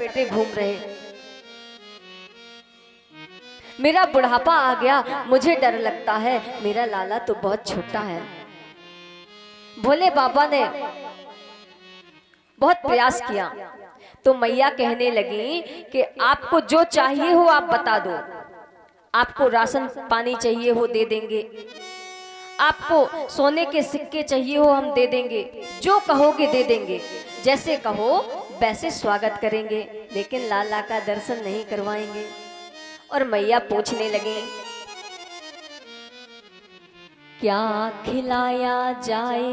लपेटे घूम रहे। मेरा बुढ़ापा आ गया, मुझे डर लगता है, मेरा लाला तो बहुत छोटा है। भोले बाबा ने बहुत प्रयास किया तो मैया कहने लगी कि आपको जो चाहिए हो आप बता दो, आपको राशन पानी चाहिए हो दे देंगे, आपको सोने के सिक्के चाहिए हो हम दे देंगे, जो कहोगे दे देंगे, जैसे कहो वैसे स्वागत करेंगे, लेकिन लाला का दर्शन नहीं करवाएंगे। और मैया पूछने लगे क्या खिलाया जाए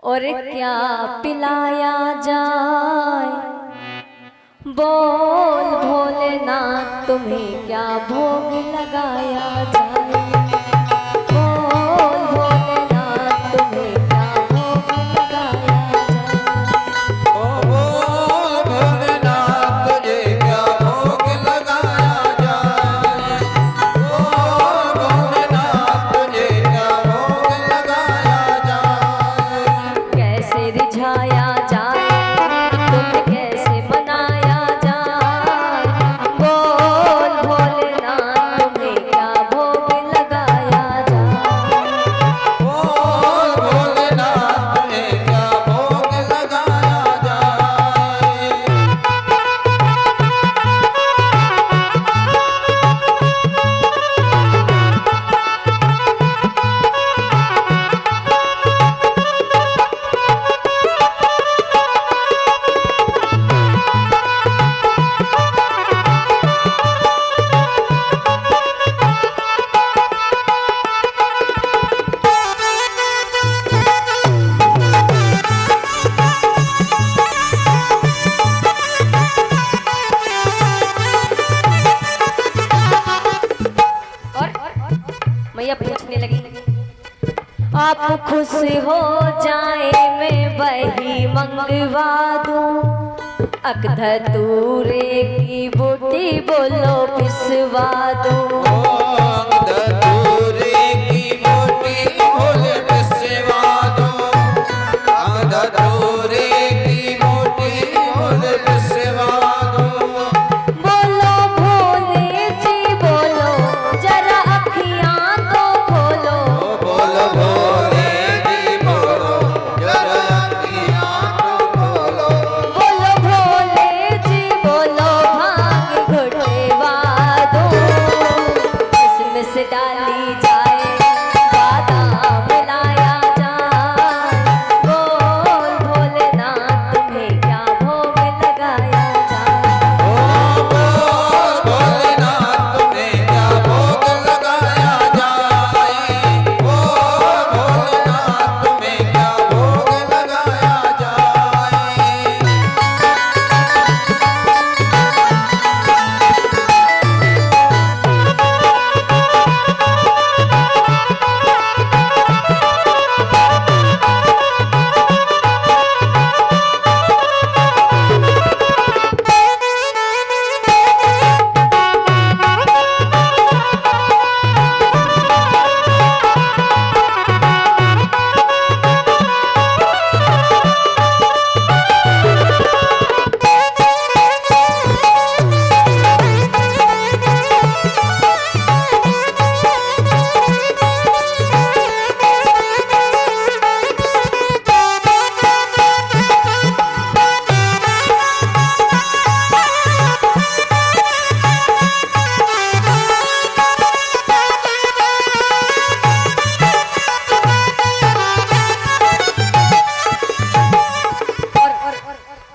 और क्या पिलाया जाए, बोल भोलेनाथ तुम्हें क्या भोग लगाया जाए, बोल भोलेनाथ तुम्हें क्या भोग लगाया जाए। ओ बोल भोलेनाथ तुझे क्या भोग लगाया जाए, बोल भोलेनाथ तुझे क्या भोग लगाया जाए। कैसे रिझाया जाए तुम्हें कैसे मनाया जाए, बोल भोलेनाथ तुम्हें क्या भोग लगाया जाए। बोल भोलेनाथ तुझे क्या भोग लगाया जाए। और मैया पूछने लगी आप खुश हो जाए मैं वही मंगवा दूं, अकधतूरे की बूटी बोलो पिसवा दूं। धतूरे की बूटी बोले पिसवा दो, धतूरे की बूटी बोले पिसवा दो। बोलो भोले जी बोलो जरा अखियां तो खोलो, बोलो भोले जी बोलो जरा अखियां तो खोलो। बोलो भोले जी बोलो भांग घुटवा दो, इसमें से डाली जाए बादाम मिलाया जाए, बोल भोलेनाथ तुम्हें क्या भोग लगाया जाए। ओ बोल भोलेनाथ तुम्हें क्या भोग लगाया जाए, बोल भोलेनाथ तुम्हें क्या भोग लगाया जाए।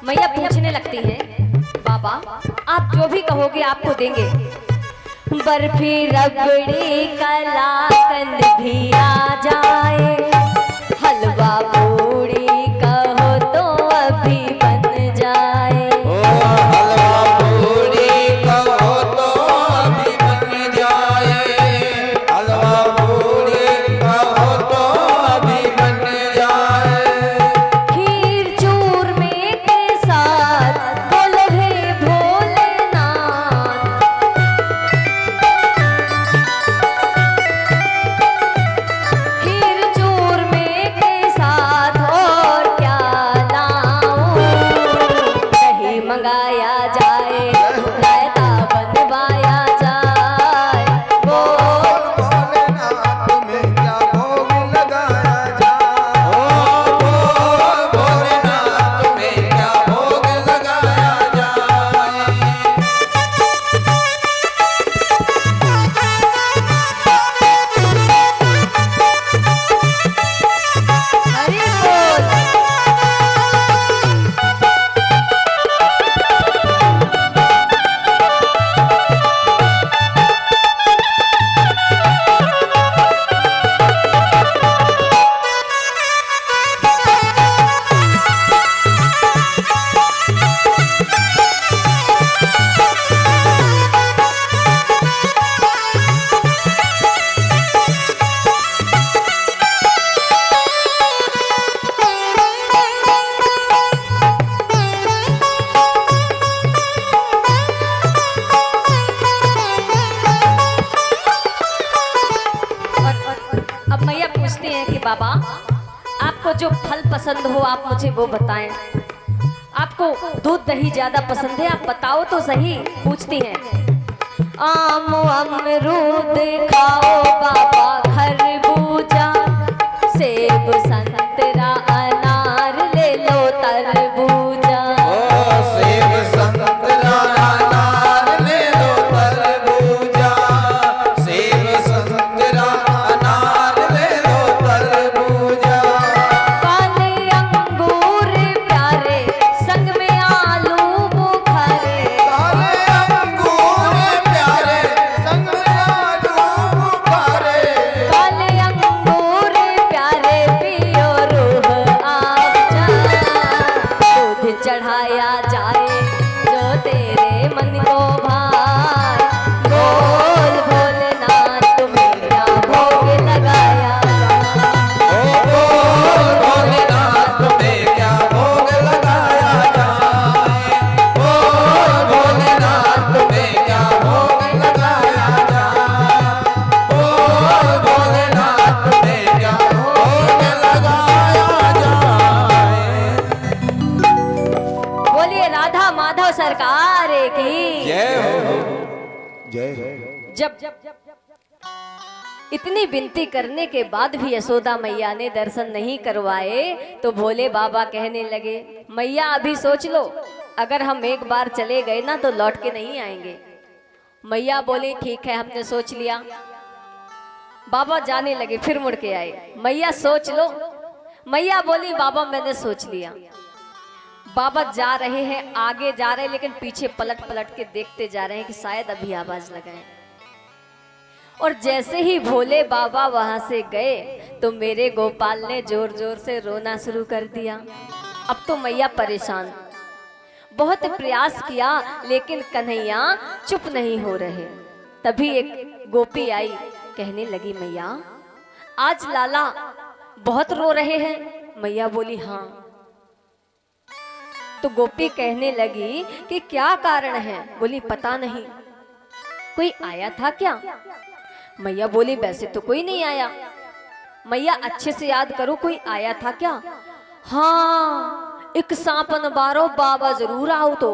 मैया पूछने लगती है बाबा आप जो भी कहोगे आपको देंगे, बर्फी रबड़ी कलाकंद भी आ जाए, हलवा पूड़ी कहो तो अभी बन जाए। ओ हलवा पूड़ी कहो तो अभी बन जाए, हलवा पूड़ी कहो तो अभी बन जाए। खीर चूरमे के साथ बोलो हे भोलेनाथ, खीर चूरमे के साथ लगाया जाए, रायता बनवाया जाए। बोल भोलेनाथ तुम्हें क्या भोग लगाया जाए। ओ बोल भोलेनाथ तुम्हें क्या भोग लगाया जाए। हरि बोल। अब मैया पूछते हैं कि बाबा आपको जो फल पसंद हो आप मुझे वो बताएं। आपको दूध दही ज्यादा पसंद है, आप बताओ तो सही। पूछती हैं आम अमरूद खाओ बाबा, खरबूजा सेब संतरा अनार ले लो तरबूजा। ओ सेब संतरा अनार ले लो तरबूजा। सेब संतरा अनार ले लो तरबूजा। काले अंगूर प्यारे संग में आलू बुखारे। काले अंगूर प्यारे संग में आलू बुखारे। काले अंगूर प्यारे पियो रूह अफ़ज़ा। दूध चढ़ाया जाए जो तेरे मन को भाए। बोल भोलेनाथ तुम्हें क्या भोग लगाया जाए। ओ बोल भोलेनाथ तुम्हें क्या भोग लगाया जाए। बोल भोलेनाथ तुम्हें क्या भोग लगाया जाए। बोल भोलेनाथ तुम्हें क्या भोग लगाया जाए। बोलिए राधा माधव सरकार की। जय हो जय हो। जब इतनी विनती करने के बाद भी यशोदा मैया ने दर्शन नहीं करवाए तो भोले बाबा कहने लगे मैया अभी सोच लो, अगर हम एक बार चले गए ना तो लौट के नहीं आएंगे। मैया बोली ठीक है हमने सोच लिया। बाबा जाने लगे फिर मुड़ के आए, मैया सोच लो। मैया बोली बाबा मैंने सोच लिया। बाबा जा रहे हैं, आगे जा रहे हैं, लेकिन पीछे पलट पलट के देखते जा रहे हैं कि शायद अभी आवाज लगाएं। और जैसे ही भोले बाबा वहां से गए तो मेरे गोपाल ने जोर जोर से रोना शुरू कर दिया। अब तो मैया परेशान, बहुत प्रयास किया लेकिन कन्हैया चुप नहीं हो रहे। तभी एक गोपी आई, कहने लगी मैया आज लाला बहुत रो रहे हैं। मैया बोली हाँ। तो गोपी कहने लगी कि क्या कारण है। बोली पता नहीं, कोई आया था क्या। मैया बोली वैसे तो कोई नहीं आया। मैया अच्छे से याद करो कोई आया था क्या। हाँ एक सांपन बारो बाबा जरूर आओ तो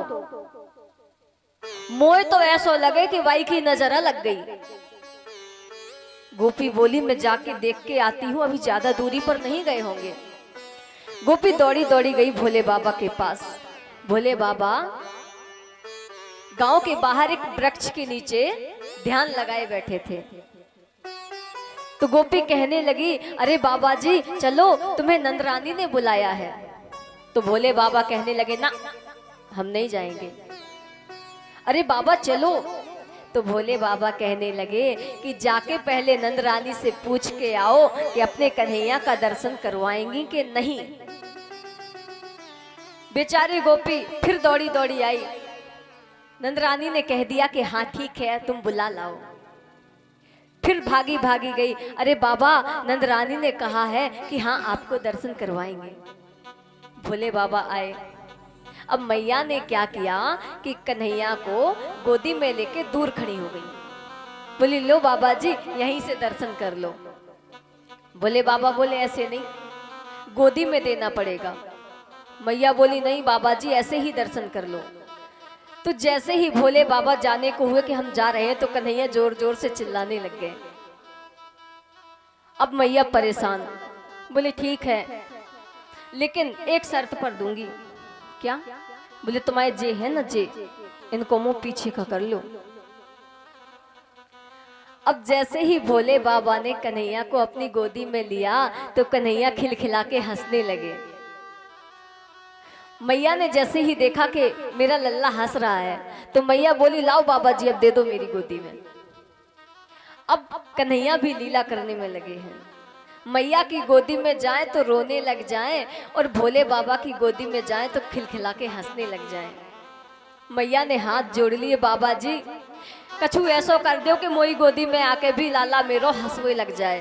मोए तो ऐसा लगे कि वाई की नजर लग गई। गोपी बोली मैं जाके देख के आती हूँ, अभी ज्यादा दूरी पर नहीं गए होंगे। गोपी दौड़ी दौड़ी गई भोले बाबा के पास। भोले बाबा गांव के बाहर एक वृक्ष के नीचे ध्यान लगाए बैठे थे। तो गोपी कहने लगी अरे बाबा जी चलो तुम्हें नंदरानी ने बुलाया है। तो भोले बाबा कहने लगे ना हम नहीं जाएंगे। अरे बाबा चलो। तो भोले बाबा कहने लगे कि जाके पहले नंदरानी से पूछ के आओ कि अपने कन्हैया का दर्शन करवाएंगी कि नहीं। बेचारी गोपी फिर दौड़ी दौड़ी आई। नंदरानी ने कह दिया कि हाँ ठीक है तुम बुला लाओ। फिर भागी भागी गई। अरे बाबा नंदरानी ने कहा है कि हाँ आपको दर्शन करवाएंगे। भोले बाबा आए। अब मैया ने क्या किया कि कन्हैया को गोदी में लेके दूर खड़ी हो गई। बोली लो बाबा जी यहीं से दर्शन कर लो। भोले बाबा बोले ऐसे नहीं, गोदी में देना पड़ेगा। मैया बोली नहीं बाबा जी ऐसे ही दर्शन कर लो। तो जैसे ही भोले बाबा जाने को हुए कि हम जा रहे हैं, तो कन्हैया जोर जोर से चिल्लाने लग गए। अब मैया परेशान, बोले ठीक है, लेकिन एक शर्त पर दूंगी। क्या? बोले तुम्हारे जे है ना जे, इनको मुंह पीछे का कर लो। अब जैसे ही भोले बाबा ने कन्हैया को अपनी गोदी में लिया, तो कन्हैया खिलखिला के हंसने लगे। मैया ने जैसे ही देखा कि मेरा लल्ला हंस रहा है, तो मैया बोली लाओ बाबा जी अब दे दो मेरी गोदी में। अब कन्हैया भी लीला करने में लगे हैं। मैया की गोदी में जाए तो रोने लग जाएं, और भोले बाबा की गोदी में जाए तो खिलखिला के हंसने लग जाएं। मैया ने हाथ जोड़ लिए, बाबा जी कछु ऐसो कर दो कि मोई गोदी में आके भी लाला मेरो हंसवे लग जाए।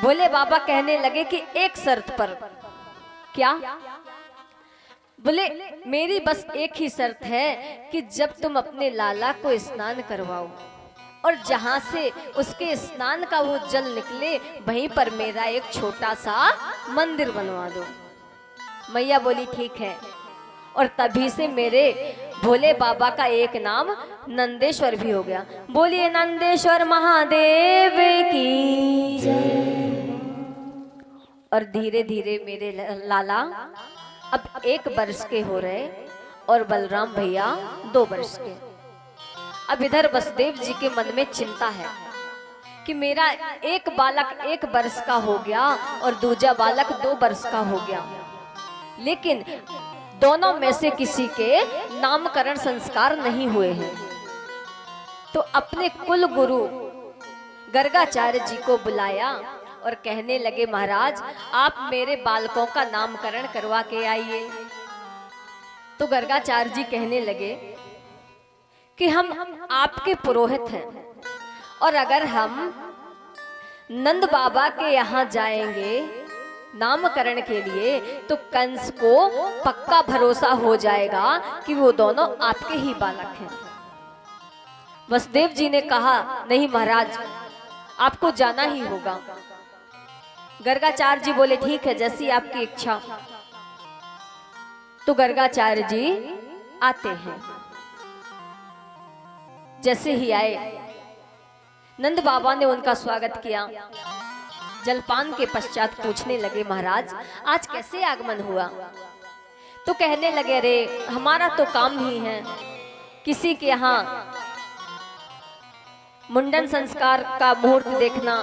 भोले बाबा कहने लगे कि एक शर्त पर। क्या? बोले मेरी बस एक ही शर्त है कि जब तुम अपने लाला को स्नान करवाओ, और जहां से उसके स्नान का वो जल निकले, वहीं पर मेरा एक छोटा सा मंदिर बनवा दो। मैया बोली ठीक है। और तभी से मेरे भोले बाबा का एक नाम नंदेश्वर भी हो गया। बोलिए नंदेश्वर महादेव की जय। और धीरे धीरे मेरे लाला अब 1 वर्ष के हो रहे, और बलराम भैया 2 वर्ष के। अब इधर वसुदेव जी के मन में चिंता है कि मेरा एक बालक 1 वर्ष का हो गया और दूजा बालक 2 वर्ष का हो गया, लेकिन दोनों में से किसी के नामकरण संस्कार नहीं हुए हैं। तो अपने कुल गुरु गर्गाचार्य जी को बुलाया और कहने लगे महाराज आप मेरे बालकों का नामकरण करवा के आइए। तो गर्गाचार्य जी कहने लगे कि हम आपके पुरोहित हैं, और अगर हम नंद बाबा के यहाँ जाएंगे नामकरण के लिए, तो कंस को पक्का भरोसा हो जाएगा कि वो दोनों आपके ही बालक हैं। वसुदेव जी ने कहा नहीं महाराज, आपको जाना ही होगा। गर्गाचार्य जी बोले ठीक है, जैसी आपकी इच्छा। तो गर्गाचार्य जी आते हैं। जैसे ही आए, नंद बाबा ने उनका स्वागत किया। जलपान के पश्चात पूछने लगे महाराज आज कैसे आगमन हुआ? तो कहने लगे अरे हमारा तो काम ही है, किसी के यहाँ मुंडन संस्कार का मुहूर्त देखना,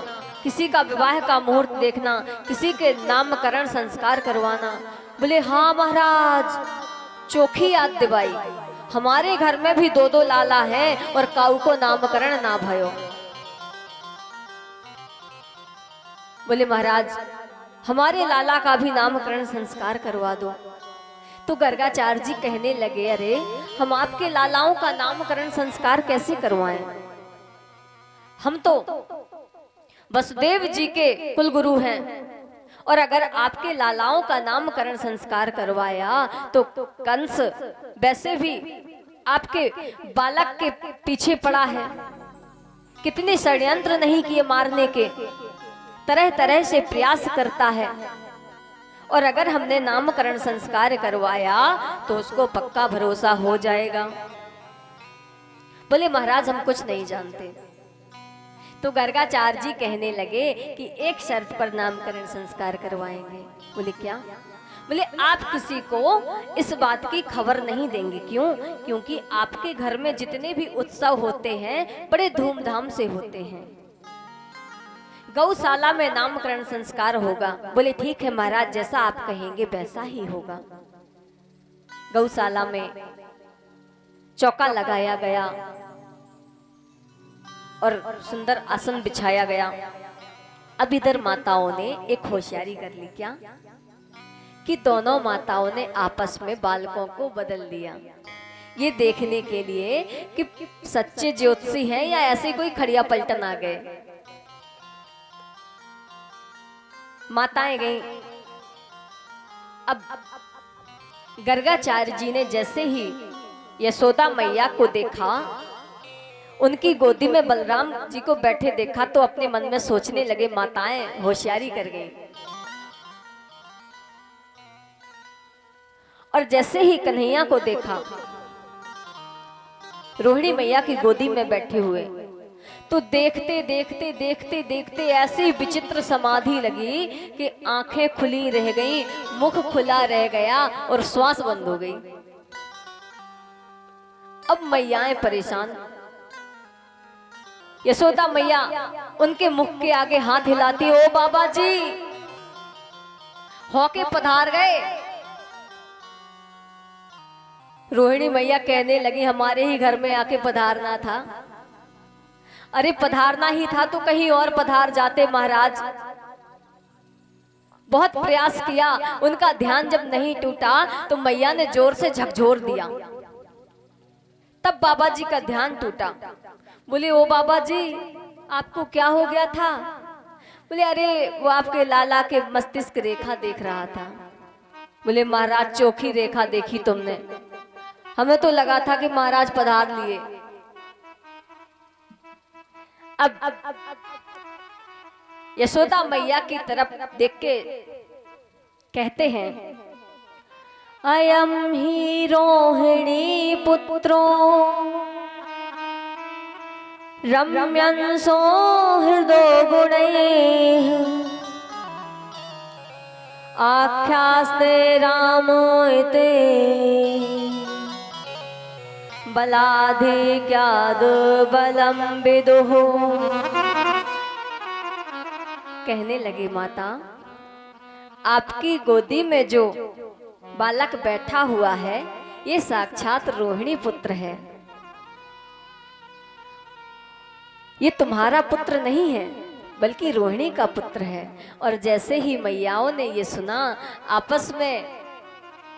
किसी का विवाह का मुहूर्त देखना, किसी के नामकरण संस्कार करवाना। बोले हाँ महाराज, चोखी याद दिवाई, हमारे घर में भी 2-2 लाला है और काऊ को नामकरण ना भयो। बोले महाराज हमारे लाला का भी नामकरण संस्कार करवा दो। तो गर्गाचार्य जी कहने लगे अरे हम आपके लालाओं का नामकरण संस्कार कैसे करवाएं? हम तो वसुदेव जी के कुलगुरु हैं, और अगर आपके लालाओं का नामकरण संस्कार करवाया तो कंस वैसे भी आपके बालक के पीछे पड़ा है, कितने षड्यंत्र नहीं किए मारने के, तरह तरह से प्रयास करता है, और अगर हमने नामकरण संस्कार करवाया तो उसको पक्का भरोसा हो जाएगा। बोले महाराज हम कुछ नहीं जानते। तो गर्गाचार्य जी कहने लगे कि एक शर्त पर नामकरण संस्कार करवाएंगे। बोले क्या? बोले आप किसी को इस बात की खबर नहीं देंगे। क्यों? क्योंकि आपके घर में जितने भी उत्सव होते हैं बड़े धूमधाम से होते हैं। गौशाला में नामकरण संस्कार होगा। बोले ठीक है महाराज, जैसा आप कहेंगे वैसा ही होगा। गौशाला में चौका लगाया गया और सुंदर आसन बिछाया गया। अब इधर माताओं ने एक होशियारी कर ली। क्या? कि दोनों माताओं ने आपस में बालकों को बदल दिया, ये देखने के लिए कि सच्चे ज्योतिषी हैं या ऐसे कोई खड़िया पलटन आ गए। माताएं गई। अब गर्गाचार्य जी ने जैसे ही यशोदा मैया को देखा, उनकी गोदी में बलराम जी को बैठे देखा, तो अपने मन में सोचने लगे माताएं होशियारी कर गई। और जैसे ही कन्हैया को देखा रोहिणी मैया की गोदी में बैठे हुए, तो देखते देखते देखते देखते ऐसी विचित्र समाधि लगी कि आंखें खुली रह गई, मुख खुला रह गया और श्वास बंद हो गई। अब मैयाएं परेशान। यशोदा मैया उनके मुख के आगे हाथ हिलाती, ओ बाबा जी होके पधार गए। रोहिणी मैया कहने लगी, हमारे ही घर में आके पधारना था। अरे पधारना ही था तो कहीं और पधार जाते महाराज। बहुत प्रयास किया, उनका ध्यान जब नहीं टूटा तो मैया ने जोर से झकझोर दिया, तब बाबा जी का ध्यान टूटा। बोले, ओ बाबा जी आपको क्या हो गया था? बोले, अरे वो आपके लाला के मस्तिष्क रेखा देख रहा था। बोले, महाराज चौखी रेखा देखी तुमने? हमें तो लगा था कि महाराज पधार लिए। अब यशोदा मैया की तरफ देख के कहते हैं, अयम ही रोहिणी पुत्रो रम्यंसो हृदय गुणैः आख्यास्ते राम इति बलाधिक्याद बलम विदुः। कहने लगे, माता आपकी गोदी में जो बालक बैठा हुआ है ये साक्षात रोहिणी पुत्र है, ये तुम्हारा पुत्र नहीं है बल्कि रोहिणी का पुत्र है। और जैसे ही मैयाओं ने ये सुना आपस में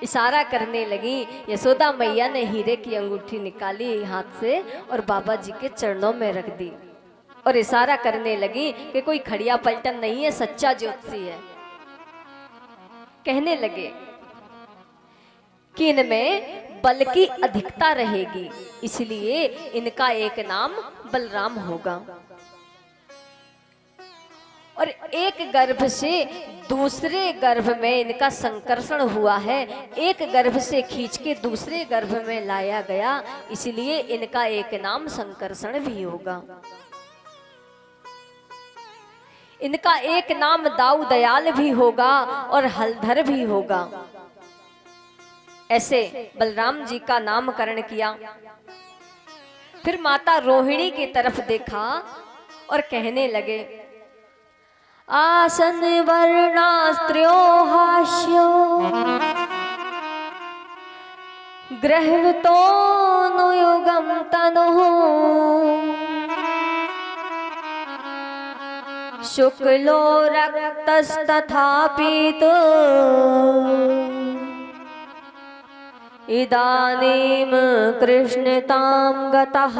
इशारा करने लगी। यशोदा मैया ने हीरे की अंगूठी निकाली हाथ से और बाबा जी के चरणों में रख दी और इशारा करने लगी कि कोई खड़िया पलटन नहीं है, सच्चा ज्योतिषी है। कहने लगे कि इनमें बल की अधिकता रहेगी, इसलिए इनका एक नाम बलराम होगा। और एक गर्भ से दूसरे गर्भ में इनका संकर्षण हुआ है, एक गर्भ से खींच के दूसरे गर्भ में लाया गया, इसलिए इनका एक नाम संकर्षण भी होगा। इनका एक नाम दाऊ दयाल भी होगा और हलधर भी होगा। ऐसे बलराम जी का नामकरण किया। फिर माता रोहिणी की तरफ देखा और कहने लगे, आसन वर्णास्त्र्यो हास्यो गृहतो नुयुगम तनुः शुक्लो रक्तस्तथा पीतो इदानीम कृष्णतां गतः।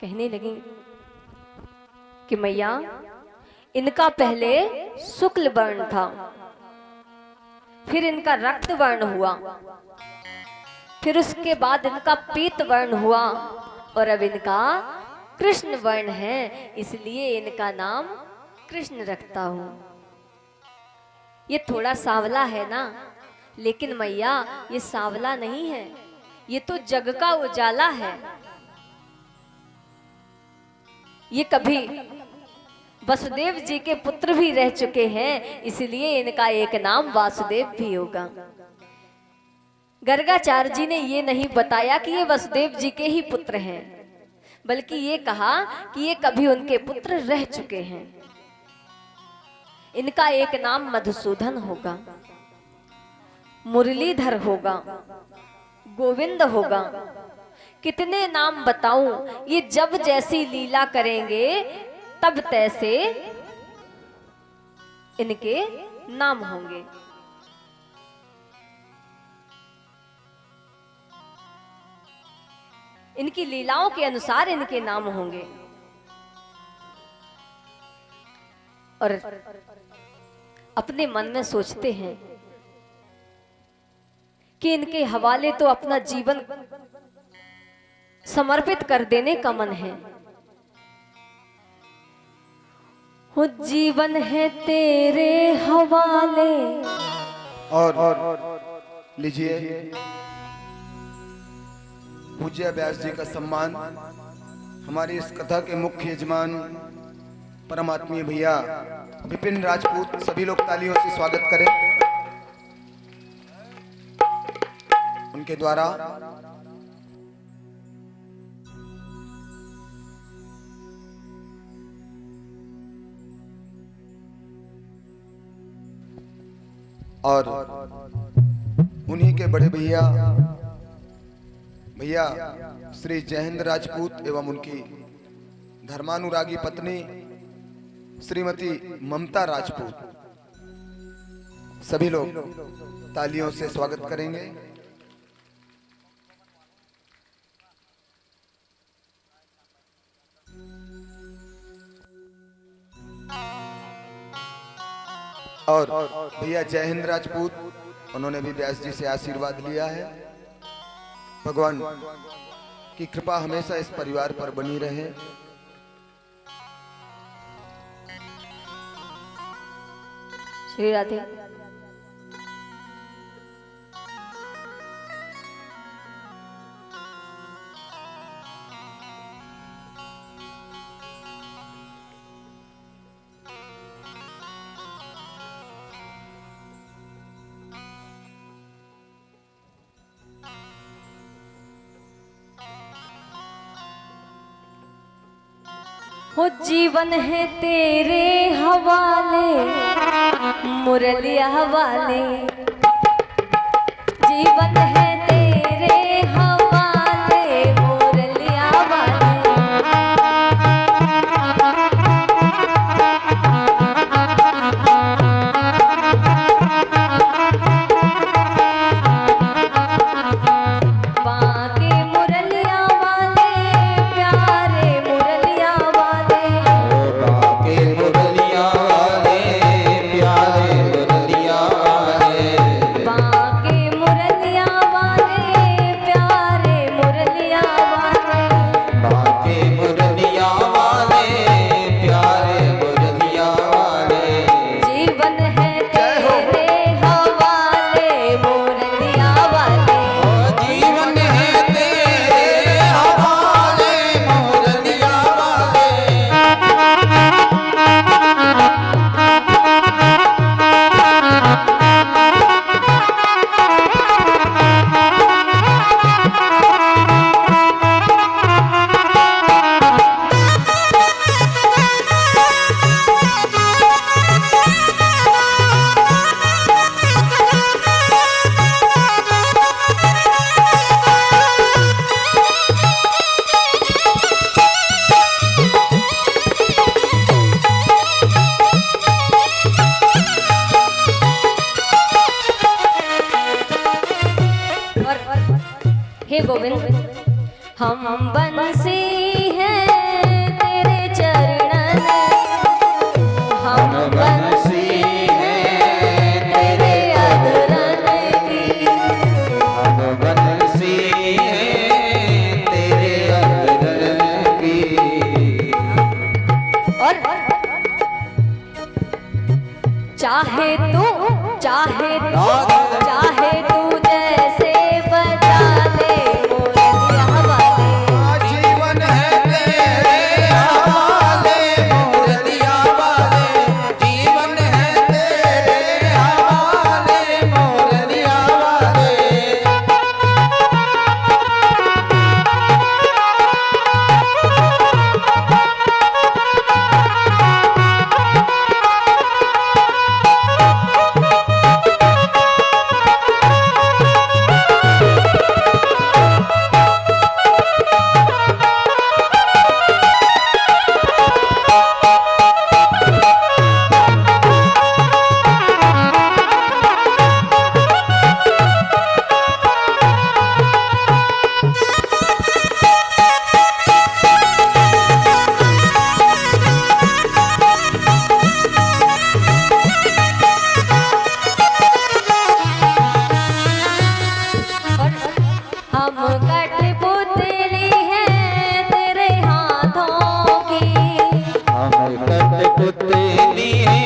कहने लगी कि मैया इनका पहले शुक्ल वर्ण था, फिर इनका रक्त वर्ण हुआ, फिर उसके बाद इनका पीत वर्ण हुआ और अब इनका कृष्ण वर्ण है, इसलिए इनका नाम कृष्ण रखता हूं। ये थोड़ा सांवला है ना, लेकिन मैया ये सांवला नहीं है, ये तो जग का उजाला है। ये कभी वसुदेव जी के पुत्र भी रह चुके हैं, इसलिए इनका एक नाम वासुदेव भी होगा। गर्गाचार्य जी ने ये नहीं बताया कि ये वसुदेव जी के ही पुत्र हैं, बल्कि ये कहा कि ये कभी उनके पुत्र रह चुके हैं। इनका एक नाम मधुसूदन होगा, मुरलीधर होगा, गोविंद होगा। कितने नाम बताऊं, ये जब जैसी लीला करेंगे तब तैसे इनके नाम होंगे। इनकी लीलाओं के अनुसार इनके नाम होंगे। और अपने मन में सोचते हैं कि इनके हवाले तो अपना जीवन समर्पित कर देने का मन है, हो जीवन है तेरे हवाले। और लीजिए पूज्य व्यास जी का सम्मान हमारी इस कथा के मुख्य यजमान परमात्मीय भैया विपिन राजपूत, सभी लोग तालियों से स्वागत करें उनके द्वारा। और उन्हीं के बड़े भैया श्री जयेंद्र राजपूत एवं उनकी धर्मानुरागी पत्नी श्रीमती ममता राजपूत, सभी लोग तालियों से स्वागत करेंगे। और भैया जयहिंद राजपूत, उन्होंने भी व्यास जी से आशीर्वाद लिया है। भगवान की कृपा हमेशा इस परिवार पर बनी रहे। श्री राधे। हो जीवन है तेरे हवाले, मुरलिया हवाले। जीवन है तेरे हवाले, मुरलिया हवाले। बाके मुरलिया वाले, प्यारे मुरलिया वाले। बाके मुरलिया वाले, प्यारे मुरलिया वाले। बाके मुरलिया वाले, प्यारे मुरलिया वाले। बाके मुरलिया वाले, प्यारे मुरलिया वाले। जीवन है तेरे हवाले, मुरलिया वाले। जीवन है तेरे हवाले, मुरलिया वाले। हे गोविंद, हम बंसी हैं तेरे चरणन। हम बंसी हैं तेरे अधरन की। हम बंसी हैं तेरे अधरन की। और चाहे तू जैसे बजा ले, मुरलिया वाले। जीवन है तेरे हवाले, मुरलिया वाले। जीवन है तेरे हवाले, मुरलिया वाले। कटपुतली